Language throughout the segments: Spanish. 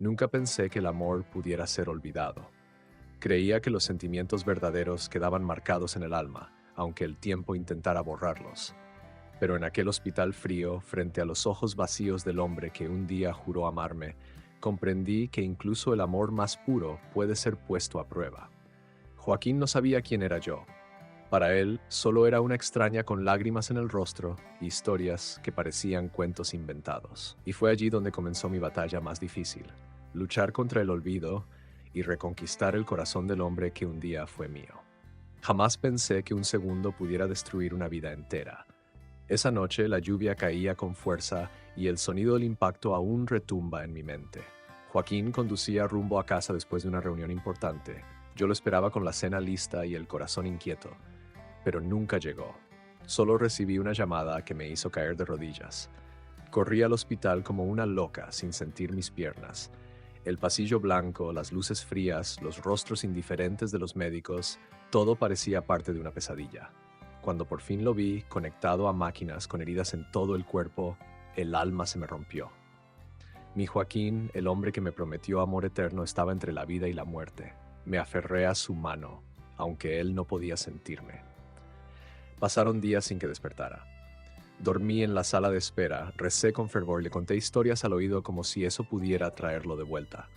Nunca pensé que el amor pudiera ser olvidado. Creía que los sentimientos verdaderos quedaban marcados en el alma, aunque el tiempo intentara borrarlos. Pero en aquel hospital frío, frente a los ojos vacíos del hombre que un día juró amarme, comprendí que incluso el amor más puro puede ser puesto a prueba. Joaquín no sabía quién era yo. Para él, solo era una extraña con lágrimas en el rostro y historias que parecían cuentos inventados. Y fue allí donde comenzó mi batalla más difícil: luchar contra el olvido y reconquistar el corazón del hombre que un día fue mío. Jamás pensé que un segundo pudiera destruir una vida entera. Esa noche la lluvia caía con fuerza y el sonido del impacto aún retumba en mi mente. Joaquín conducía rumbo a casa después de una reunión importante. Yo lo esperaba con la cena lista y el corazón inquieto, pero nunca llegó. Solo recibí una llamada que me hizo caer de rodillas. Corrí al hospital como una loca, sin sentir mis piernas. El pasillo blanco, las luces frías, los rostros indiferentes de los médicos, todo parecía parte de una pesadilla. Cuando por fin lo vi, conectado a máquinas con heridas en todo el cuerpo, el alma se me rompió. Mi Joaquín, el hombre que me prometió amor eterno, estaba entre la vida y la muerte. Me aferré a su mano, aunque él no podía sentirme. Pasaron días sin que despertara. Dormí en la sala de espera, recé con fervor y le conté historias al oído como si eso pudiera traerlo de vuelta.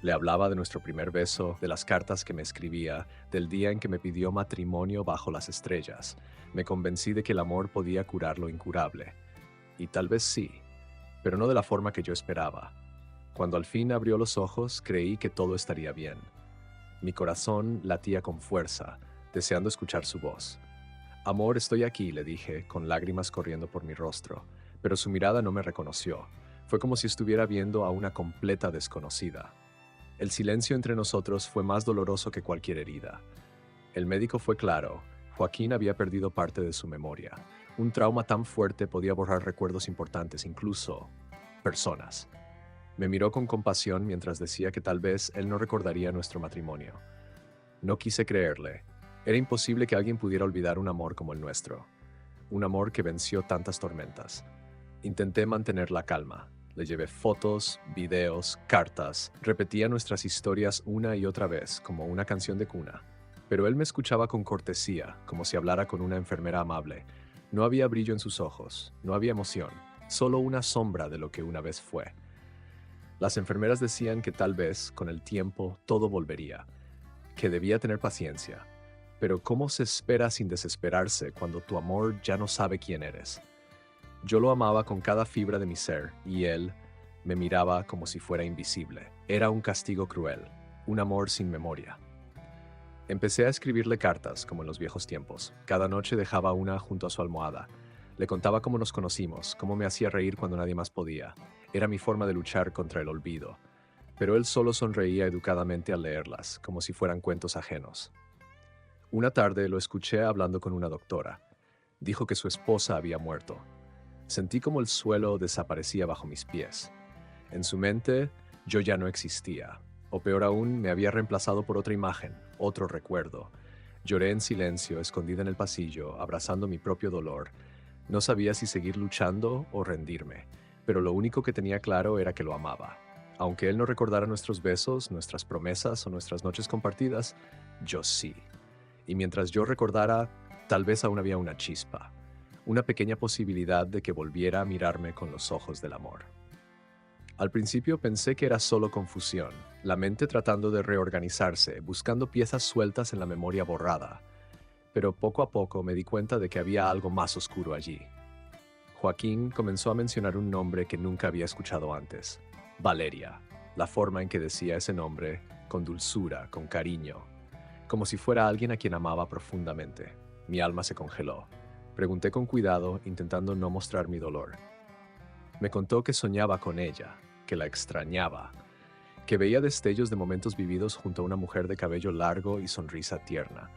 Le hablaba de nuestro primer beso, de las cartas que me escribía, del día en que me pidió matrimonio bajo las estrellas. Me convencí de que el amor podía curar lo incurable. Y tal vez sí, pero no de la forma que yo esperaba. Cuando al fin abrió los ojos, creí que todo estaría bien. Mi corazón latía con fuerza, deseando escuchar su voz. «Amor, estoy aquí», le dije, con lágrimas corriendo por mi rostro, pero su mirada no me reconoció. Fue como si estuviera viendo a una completa desconocida. El silencio entre nosotros fue más doloroso que cualquier herida. El médico fue claro: Joaquín había perdido parte de su memoria. Un trauma tan fuerte podía borrar recuerdos importantes, incluso personas. Me miró con compasión mientras decía que tal vez él no recordaría nuestro matrimonio. No quise creerle. Era imposible que alguien pudiera olvidar un amor como el nuestro. Un amor que venció tantas tormentas. Intenté mantener la calma. Le llevé fotos, videos, cartas. Repetía nuestras historias una y otra vez, como una canción de cuna. Pero él me escuchaba con cortesía, como si hablara con una enfermera amable. No había brillo en sus ojos, no había emoción, solo una sombra de lo que una vez fue. Las enfermeras decían que tal vez, con el tiempo, todo volvería, que debía tener paciencia. Pero ¿cómo se espera sin desesperarse cuando tu amor ya no sabe quién eres? Yo lo amaba con cada fibra de mi ser, y él me miraba como si fuera invisible. Era un castigo cruel, un amor sin memoria. Empecé a escribirle cartas, como en los viejos tiempos. Cada noche dejaba una junto a su almohada. Le contaba cómo nos conocimos, cómo me hacía reír cuando nadie más podía. Era mi forma de luchar contra el olvido. Pero él solo sonreía educadamente al leerlas, como si fueran cuentos ajenos. Una tarde lo escuché hablando con una doctora. Dijo que su esposa había muerto. Sentí como el suelo desaparecía bajo mis pies. En su mente, yo ya no existía. O peor aún, me había reemplazado por otra imagen, otro recuerdo. Lloré en silencio, escondida en el pasillo, abrazando mi propio dolor. No sabía si seguir luchando o rendirme, pero lo único que tenía claro era que lo amaba. Aunque él no recordara nuestros besos, nuestras promesas o nuestras noches compartidas, yo sí. Y mientras yo recordara, tal vez aún había una chispa, una pequeña posibilidad de que volviera a mirarme con los ojos del amor. Al principio pensé que era solo confusión, la mente tratando de reorganizarse, buscando piezas sueltas en la memoria borrada. Pero poco a poco me di cuenta de que había algo más oscuro allí. Joaquín comenzó a mencionar un nombre que nunca había escuchado antes: Valeria. La forma en que decía ese nombre, con dulzura, con cariño, como si fuera alguien a quien amaba profundamente. Mi alma se congeló. Pregunté con cuidado, intentando no mostrar mi dolor. Me contó que soñaba con ella, que la extrañaba, que veía destellos de momentos vividos junto a una mujer de cabello largo y sonrisa tierna.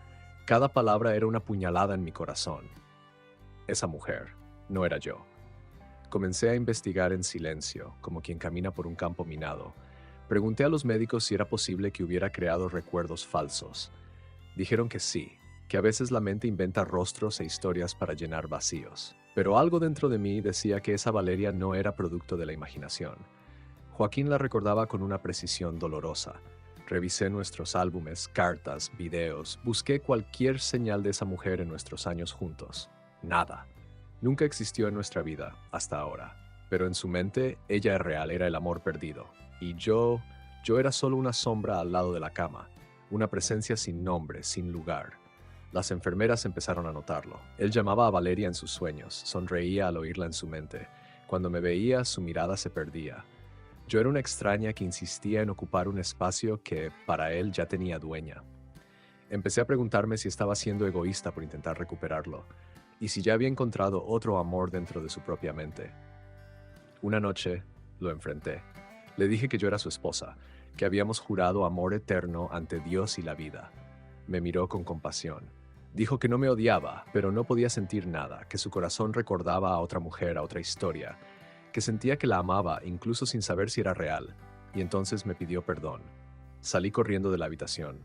Cada palabra era una puñalada en mi corazón. Esa mujer no era yo. Comencé a investigar en silencio, como quien camina por un campo minado. Pregunté a los médicos si era posible que hubiera creado recuerdos falsos. Dijeron que sí, que a veces la mente inventa rostros e historias para llenar vacíos. Pero algo dentro de mí decía que esa Valeria no era producto de la imaginación. Joaquín la recordaba con una precisión dolorosa. Revisé nuestros álbumes, cartas, videos, busqué cualquier señal de esa mujer en nuestros años juntos. Nada. Nunca existió en nuestra vida, hasta ahora. Pero en su mente, ella es real, era el amor perdido. Y yo era solo una sombra al lado de la cama, una presencia sin nombre, sin lugar. Las enfermeras empezaron a notarlo. Él llamaba a Valeria en sus sueños, sonreía al oírla en su mente. Cuando me veía, su mirada se perdía. Yo era una extraña que insistía en ocupar un espacio que, para él, ya tenía dueña. Empecé a preguntarme si estaba siendo egoísta por intentar recuperarlo, y si ya había encontrado otro amor dentro de su propia mente. Una noche, lo enfrenté. Le dije que yo era su esposa, que habíamos jurado amor eterno ante Dios y la vida. Me miró con compasión. Dijo que no me odiaba, pero no podía sentir nada, que su corazón recordaba a otra mujer, a otra historia, que sentía que la amaba incluso sin saber si era real, y entonces me pidió perdón. Salí corriendo de la habitación.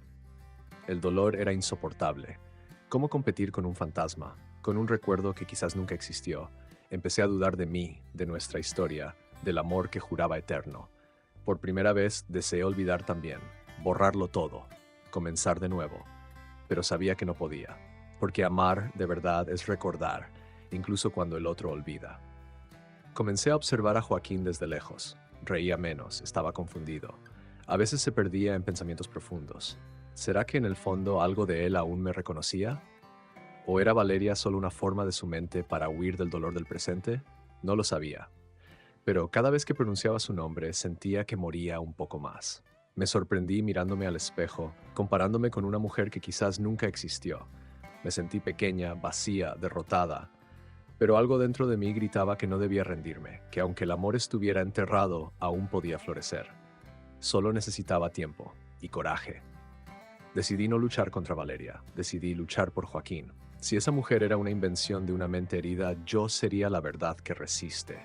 El dolor era insoportable. ¿Cómo competir con un fantasma, con un recuerdo que quizás nunca existió? Empecé a dudar de mí, de nuestra historia, del amor que juraba eterno. Por primera vez deseé olvidar también, borrarlo todo, comenzar de nuevo. Pero sabía que no podía, porque amar de verdad es recordar, incluso cuando el otro olvida. Comencé a observar a Joaquín desde lejos. Reía menos, estaba confundido. A veces se perdía en pensamientos profundos. ¿Será que en el fondo algo de él aún me reconocía? ¿O era Valeria solo una forma de su mente para huir del dolor del presente? No lo sabía. Pero cada vez que pronunciaba su nombre sentía que moría un poco más. Me sorprendí mirándome al espejo, comparándome con una mujer que quizás nunca existió. Me sentí pequeña, vacía, derrotada. Pero algo dentro de mí gritaba que no debía rendirme, que aunque el amor estuviera enterrado, aún podía florecer. Solo necesitaba tiempo y coraje. Decidí no luchar contra Valeria, decidí luchar por Joaquín. Si esa mujer era una invención de una mente herida, yo sería la verdad que resiste.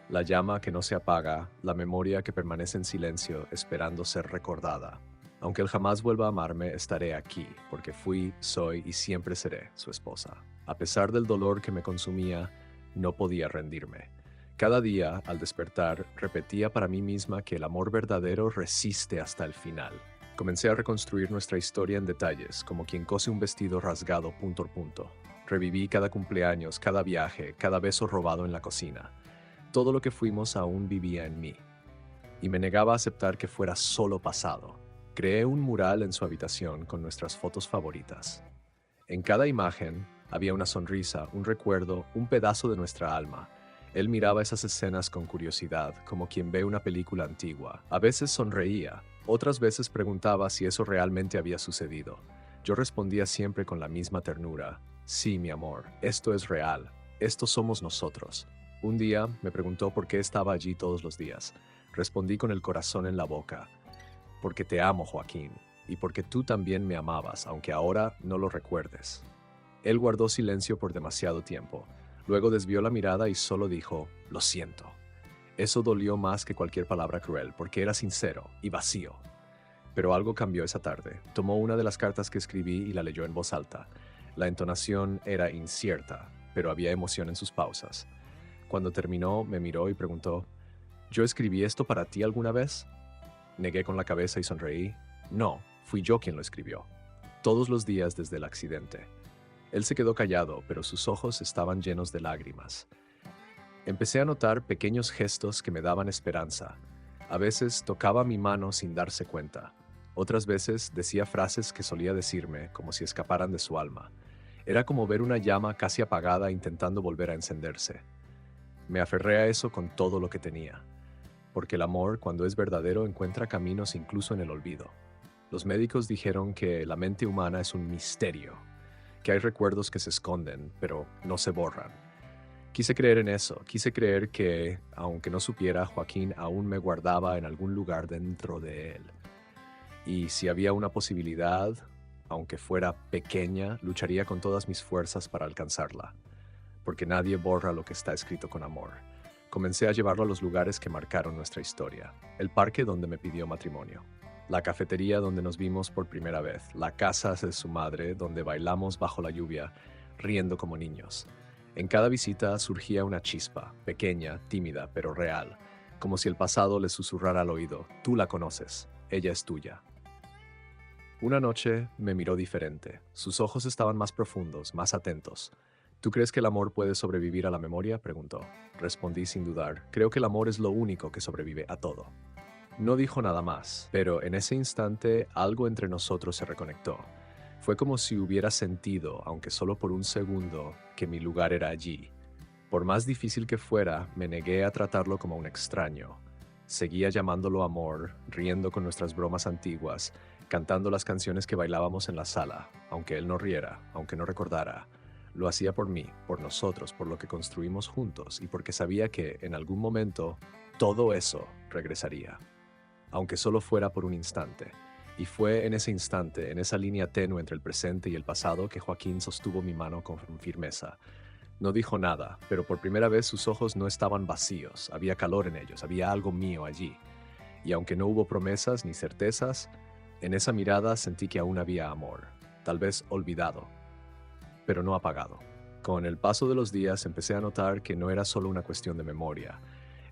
La llama que no se apaga, la memoria que permanece en silencio esperando ser recordada. Aunque él jamás vuelva a amarme, estaré aquí, porque fui, soy y siempre seré su esposa. A pesar del dolor que me consumía, no podía rendirme. Cada día, al despertar, repetía para mí misma que el amor verdadero resiste hasta el final. Comencé a reconstruir nuestra historia en detalles, como quien cose un vestido rasgado punto por punto. Reviví cada cumpleaños, cada viaje, cada beso robado en la cocina. Todo lo que fuimos aún vivía en mí. Y me negaba a aceptar que fuera solo pasado. Creé un mural en su habitación con nuestras fotos favoritas. En cada imagen había una sonrisa, un recuerdo, un pedazo de nuestra alma. Él miraba esas escenas con curiosidad, como quien ve una película antigua. A veces sonreía, otras veces preguntaba si eso realmente había sucedido. Yo respondía siempre con la misma ternura. Sí, mi amor, esto es real. Esto somos nosotros. Un día me preguntó por qué estaba allí todos los días. Respondí con el corazón en la boca. Porque te amo, Joaquín, y porque tú también me amabas, aunque ahora no lo recuerdes. Él guardó silencio por demasiado tiempo. Luego desvió la mirada y solo dijo, lo siento. Eso dolió más que cualquier palabra cruel, porque era sincero y vacío. Pero algo cambió esa tarde. Tomó una de las cartas que escribí y la leyó en voz alta. La entonación era incierta, pero había emoción en sus pausas. Cuando terminó, me miró y preguntó, ¿yo escribí esto para ti alguna vez? Negué con la cabeza y sonreí. No, fui yo quien lo escribió. Todos los días desde el accidente. Él se quedó callado, pero sus ojos estaban llenos de lágrimas. Empecé a notar pequeños gestos que me daban esperanza. A veces tocaba mi mano sin darse cuenta. Otras veces decía frases que solía decirme como si escaparan de su alma. Era como ver una llama casi apagada intentando volver a encenderse. Me aferré a eso con todo lo que tenía. Porque el amor, cuando es verdadero, encuentra caminos incluso en el olvido. Los médicos dijeron que la mente humana es un misterio, que hay recuerdos que se esconden, pero no se borran. Quise creer en eso, quise creer que, aunque no supiera, Joaquín aún me guardaba en algún lugar dentro de él. Y si había una posibilidad, aunque fuera pequeña, lucharía con todas mis fuerzas para alcanzarla. Porque nadie borra lo que está escrito con amor. Comencé a llevarlo a los lugares que marcaron nuestra historia. El parque donde me pidió matrimonio. La cafetería donde nos vimos por primera vez. La casa de su madre donde bailamos bajo la lluvia, riendo como niños. En cada visita surgía una chispa, pequeña, tímida, pero real. como si el pasado le susurrara al oído: tú la conoces, ella es tuya. Una noche me miró diferente. Sus ojos estaban más profundos, más atentos. ¿Tú crees que el amor puede sobrevivir a la memoria?, preguntó. Respondí sin dudar: creo que el amor es lo único que sobrevive a todo. No dijo nada más, pero en ese instante algo entre nosotros se reconectó. Fue como si hubiera sentido, aunque solo por un segundo, que mi lugar era allí. Por más difícil que fuera, me negué a tratarlo como un extraño. Seguía llamándolo amor, riendo con nuestras bromas antiguas, cantando las canciones que bailábamos en la sala, aunque él no riera, aunque no recordara. Lo hacía por mí, por nosotros, por lo que construimos juntos y porque sabía que, en algún momento, todo eso regresaría, aunque solo fuera por un instante. Y fue en ese instante, en esa línea tenue entre el presente y el pasado, que Joaquín sostuvo mi mano con firmeza. No dijo nada, pero por primera vez sus ojos no estaban vacíos, había calor en ellos, había algo mío allí. Y aunque no hubo promesas ni certezas, en esa mirada sentí que aún había amor, tal vez olvidado, pero no apagado. Con el paso de los días empecé a notar que no era solo una cuestión de memoria.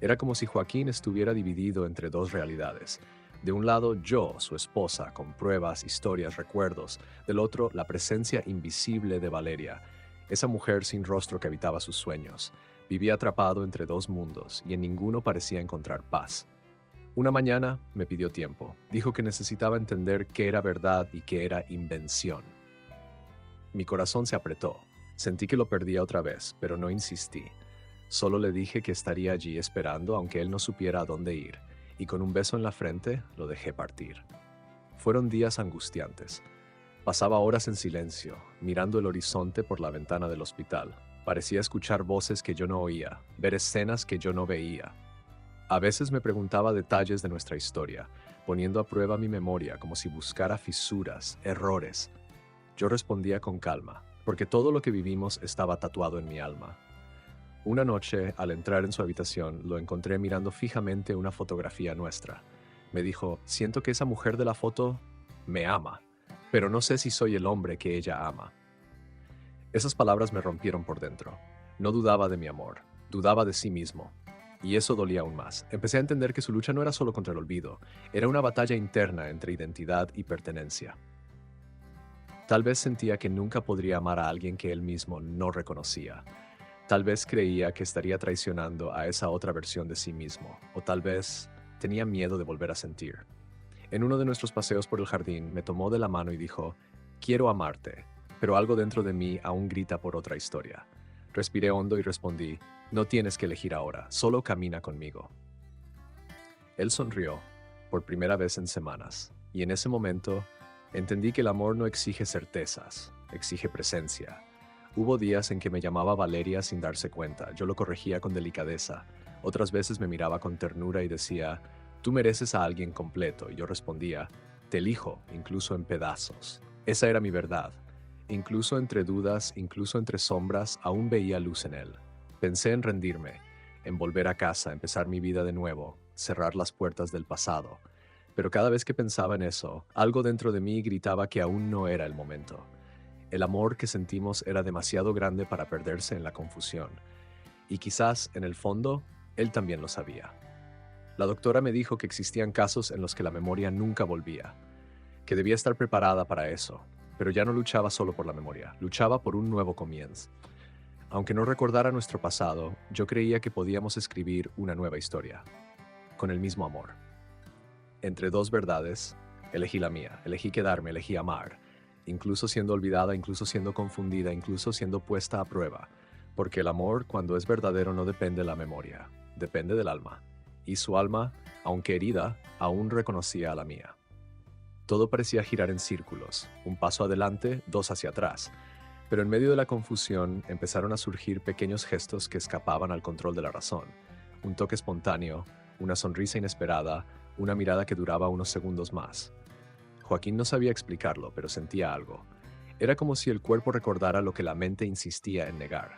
Era como si Joaquín estuviera dividido entre dos realidades. De un lado, yo, su esposa, con pruebas, historias, recuerdos. Del otro, la presencia invisible de Valeria, esa mujer sin rostro que habitaba sus sueños. Vivía atrapado entre dos mundos y en ninguno parecía encontrar paz. Una mañana me pidió tiempo. Dijo que necesitaba entender qué era verdad y qué era invención. Mi corazón se apretó. Sentí que lo perdía otra vez, pero no insistí. Solo le dije que estaría allí esperando aunque él no supiera a dónde ir, y con un beso en la frente lo dejé partir. Fueron días angustiantes. Pasaba horas en silencio, mirando el horizonte por la ventana del hospital. Parecía escuchar voces que yo no oía, ver escenas que yo no veía. A veces me preguntaba detalles de nuestra historia, poniendo a prueba mi memoria como si buscara fisuras, errores. Yo respondía con calma, porque todo lo que vivimos estaba tatuado en mi alma. Una noche, al entrar en su habitación, lo encontré mirando fijamente una fotografía nuestra. Me dijo: siento que esa mujer de la foto me ama, pero no sé si soy el hombre que ella ama. Esas palabras me rompieron por dentro. No dudaba de mi amor, dudaba de sí mismo. Y eso dolía aún más. Empecé a entender que su lucha no era solo contra el olvido, era una batalla interna entre identidad y pertenencia. Tal vez sentía que nunca podría amar a alguien que él mismo no reconocía. Tal vez creía que estaría traicionando a esa otra versión de sí mismo, o tal vez tenía miedo de volver a sentir. En uno de nuestros paseos por el jardín me tomó de la mano y dijo: quiero amarte, pero algo dentro de mí aún grita por otra historia. Respiré hondo y respondí: no tienes que elegir ahora, solo camina conmigo. Él sonrió, por primera vez en semanas, y en ese momento entendí que el amor no exige certezas, exige presencia. Hubo días en que me llamaba Valeria sin darse cuenta, yo lo corregía con delicadeza. Otras veces me miraba con ternura y decía: tú mereces a alguien completo, y yo respondía: te elijo, incluso en pedazos. Esa era mi verdad. Incluso entre dudas, incluso entre sombras, aún veía luz en él. Pensé en rendirme, en volver a casa, empezar mi vida de nuevo, cerrar las puertas del pasado. Pero cada vez que pensaba en eso, algo dentro de mí gritaba que aún no era el momento. El amor que sentimos era demasiado grande para perderse en la confusión. Y quizás, en el fondo, él también lo sabía. La doctora me dijo que existían casos en los que la memoria nunca volvía, que debía estar preparada para eso, pero ya no luchaba solo por la memoria, luchaba por un nuevo comienzo. Aunque no recordara nuestro pasado, yo creía que podíamos escribir una nueva historia, con el mismo amor. Entre dos verdades, elegí la mía, elegí quedarme, elegí amar, incluso siendo olvidada, incluso siendo confundida, incluso siendo puesta a prueba, porque el amor, cuando es verdadero, no depende de la memoria, depende del alma, y su alma, aunque herida, aún reconocía a la mía. Todo parecía girar en círculos, un paso adelante, dos hacia atrás, pero en medio de la confusión empezaron a surgir pequeños gestos que escapaban al control de la razón, un toque espontáneo, una sonrisa inesperada, una mirada que duraba unos segundos más. Joaquín no sabía explicarlo, pero sentía algo. Era como si el cuerpo recordara lo que la mente insistía en negar.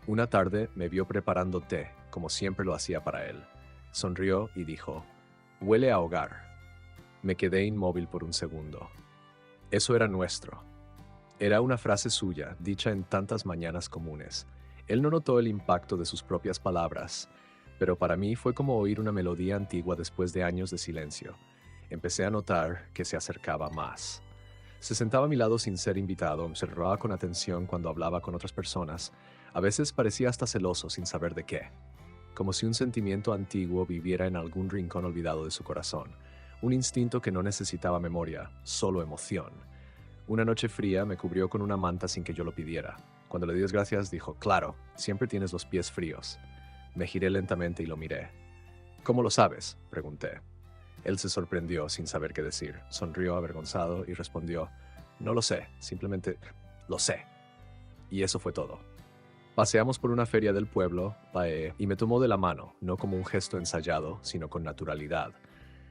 Una tarde me vio preparando té, como siempre lo hacía para él. Sonrió y dijo: huele a hogar. Me quedé inmóvil por un segundo. Eso era nuestro. Era una frase suya, dicha en tantas mañanas comunes. Él no notó el impacto de sus propias palabras, Pero para mí fue como oír una melodía antigua después de años de silencio. Empecé a notar que se acercaba más. Se sentaba a mi lado sin ser invitado, observaba con atención cuando hablaba con otras personas. A veces parecía hasta celoso sin saber de qué, como si un sentimiento antiguo viviera en algún rincón olvidado de su corazón. Un instinto que no necesitaba memoria, solo emoción. Una noche fría me cubrió con una manta sin que yo lo pidiera. Cuando le di las gracias, dijo: claro, siempre tienes los pies fríos. Me giré lentamente y lo miré. ¿Cómo lo sabes?, pregunté. Él se sorprendió sin saber qué decir. Sonrió avergonzado y respondió: no lo sé, simplemente lo sé. Y eso fue todo. Paseamos por una feria del pueblo, y me tomó de la mano, no como un gesto ensayado, sino con naturalidad,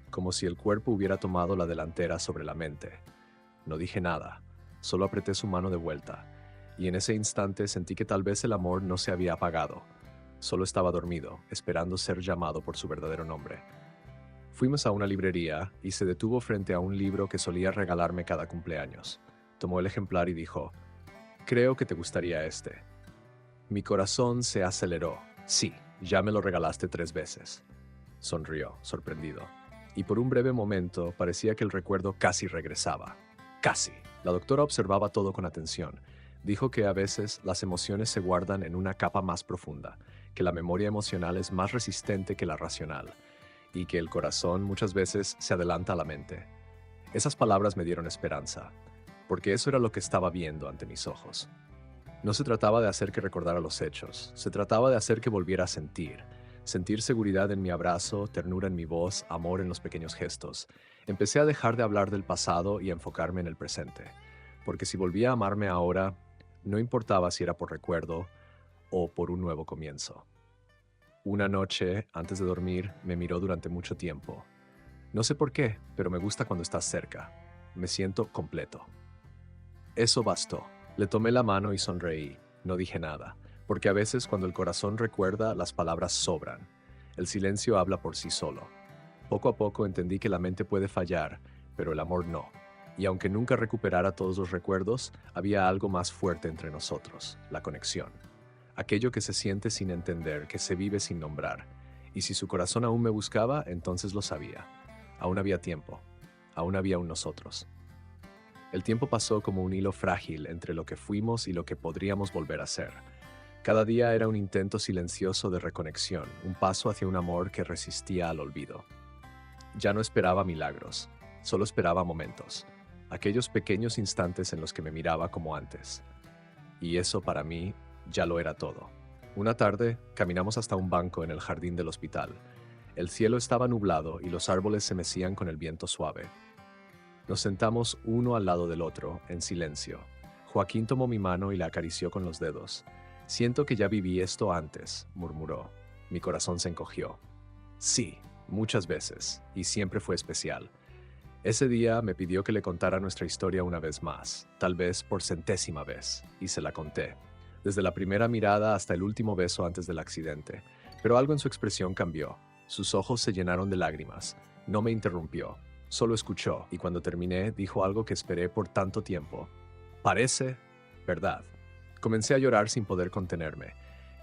como si el cuerpo hubiera tomado la delantera sobre la mente. No dije nada, solo apreté su mano de vuelta, y en ese instante sentí que tal vez el amor no se había apagado, solo estaba dormido, esperando ser llamado por su verdadero nombre. Fuimos a una librería y se detuvo frente a un libro que solía regalarme cada cumpleaños. Tomó el ejemplar y dijo: creo que te gustaría este. Mi corazón se aceleró. Sí, ya me lo regalaste 3 veces. Sonrió, sorprendido. Y por un breve momento parecía que el recuerdo casi regresaba. Casi. La doctora observaba todo con atención. Dijo que a veces las emociones se guardan en una capa más profunda, que la memoria emocional es más resistente que la racional, y que el corazón muchas veces se adelanta a la mente. Esas palabras me dieron esperanza, porque eso era lo que estaba viendo ante mis ojos. No se trataba de hacer que recordara los hechos, se trataba de hacer que volviera a sentir seguridad en mi abrazo, ternura en mi voz, amor en los pequeños gestos. Empecé a dejar de hablar del pasado y a enfocarme en el presente, porque si volvía a amarme ahora, no importaba si era por recuerdo o por un nuevo comienzo. Una noche, antes de dormir, me miró durante mucho tiempo. No sé por qué, pero me gusta cuando estás cerca. Me siento completo. Eso bastó. Le tomé la mano y sonreí. No dije nada, porque a veces cuando el corazón recuerda, las palabras sobran. El silencio habla por sí solo. Poco a poco entendí que la mente puede fallar, pero el amor no. Y aunque nunca recuperara todos los recuerdos, había algo más fuerte entre nosotros: la conexión. Aquello que se siente sin entender, que se vive sin nombrar. Y si su corazón aún me buscaba, entonces lo sabía. Aún había tiempo. Aún había un nosotros. El tiempo pasó como un hilo frágil entre lo que fuimos y lo que podríamos volver a ser. Cada día era un intento silencioso de reconexión, un paso hacia un amor que resistía al olvido. Ya no esperaba milagros, solo esperaba momentos, aquellos pequeños instantes en los que me miraba como antes. Y eso para mí ya lo era todo. Una tarde, caminamos hasta un banco en el jardín del hospital. El cielo estaba nublado y los árboles se mecían con el viento suave. Nos sentamos uno al lado del otro, en silencio. Joaquín tomó mi mano y la acarició con los dedos. Siento que ya viví esto antes, murmuró. Mi corazón se encogió. Sí, muchas veces, y siempre fue especial. Ese día me pidió que le contara nuestra historia una vez más, tal vez por 100ª vez, y se la conté. Desde la primera mirada hasta el último beso antes del accidente. Pero algo en su expresión cambió. Sus ojos se llenaron de lágrimas. No me interrumpió. Solo escuchó, y cuando terminé, dijo algo que esperé por tanto tiempo. Parece verdad. Comencé a llorar sin poder contenerme,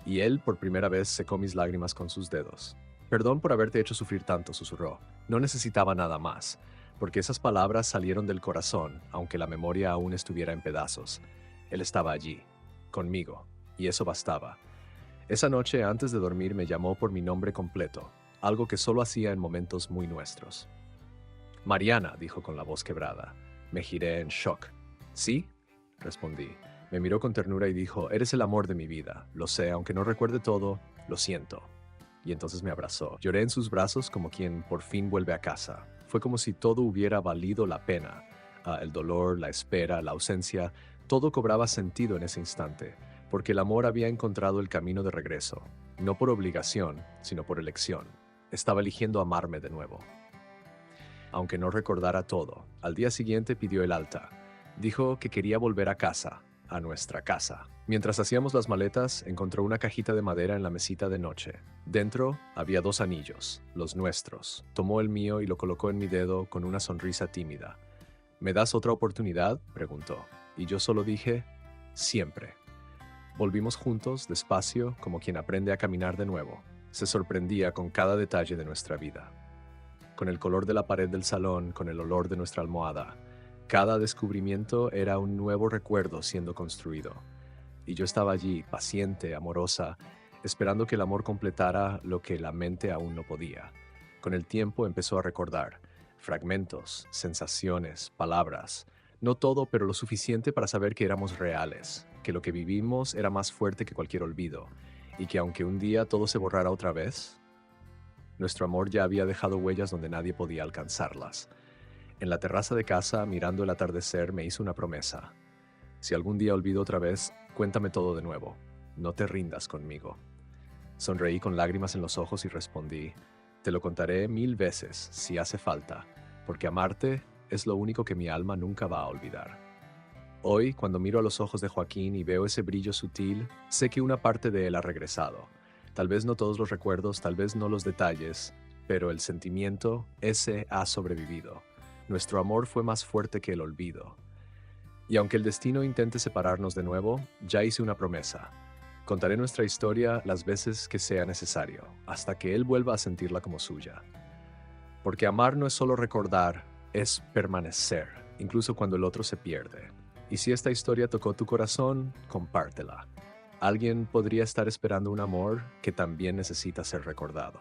y él por primera vez secó mis lágrimas con sus dedos. Perdón por haberte hecho sufrir tanto, susurró. No necesitaba nada más, porque esas palabras salieron del corazón, aunque la memoria aún estuviera en pedazos. Él estaba allí, conmigo, y eso bastaba. Esa noche, antes de dormir, me llamó por mi nombre completo, algo que solo hacía en momentos muy nuestros. Mariana, dijo con la voz quebrada. Me giré en shock. ¿Sí?, respondí. Me miró con ternura y dijo: eres el amor de mi vida. Lo sé, aunque no recuerde todo, lo siento. Y entonces me abrazó. Lloré en sus brazos como quien por fin vuelve a casa. Fue como si todo hubiera valido la pena. El dolor, la espera, la ausencia, todo cobraba sentido en ese instante, porque el amor había encontrado el camino de regreso. No por obligación, sino por elección. Estaba eligiendo amarme de nuevo. Aunque no recordara todo, al día siguiente pidió el alta. Dijo que quería volver a casa, a nuestra casa. Mientras hacíamos las maletas, encontró una cajita de madera en la mesita de noche. Dentro había 2 anillos, los nuestros. Tomó el mío y lo colocó en mi dedo con una sonrisa tímida. ¿Me das otra oportunidad?, preguntó. Y yo solo dije: siempre. Volvimos juntos, despacio, como quien aprende a caminar de nuevo. Se sorprendía con cada detalle de nuestra vida, con el color de la pared del salón, con el olor de nuestra almohada. Cada descubrimiento era un nuevo recuerdo siendo construido. Y yo estaba allí, paciente, amorosa, esperando que el amor completara lo que la mente aún no podía. Con el tiempo empezó a recordar fragmentos, sensaciones, palabras. No todo, pero lo suficiente para saber que éramos reales, que lo que vivimos era más fuerte que cualquier olvido, y que aunque un día todo se borrara otra vez, nuestro amor ya había dejado huellas donde nadie podía alcanzarlas. En la terraza de casa, mirando el atardecer, me hizo una promesa. Si algún día olvido otra vez, cuéntame todo de nuevo. No te rindas conmigo. Sonreí con lágrimas en los ojos y respondí, te lo contaré 1000 veces, si hace falta, porque amarte es lo único que mi alma nunca va a olvidar. Hoy, cuando miro a los ojos de Joaquín y veo ese brillo sutil, sé que una parte de él ha regresado. Tal vez no todos los recuerdos, tal vez no los detalles, pero el sentimiento, ese ha sobrevivido. Nuestro amor fue más fuerte que el olvido. Y aunque el destino intente separarnos de nuevo, ya hice una promesa. Contaré nuestra historia las veces que sea necesario, hasta que él vuelva a sentirla como suya. Porque amar no es solo recordar, es permanecer, incluso cuando el otro se pierde. Y si esta historia tocó tu corazón, compártela. Alguien podría estar esperando un amor que también necesita ser recordado.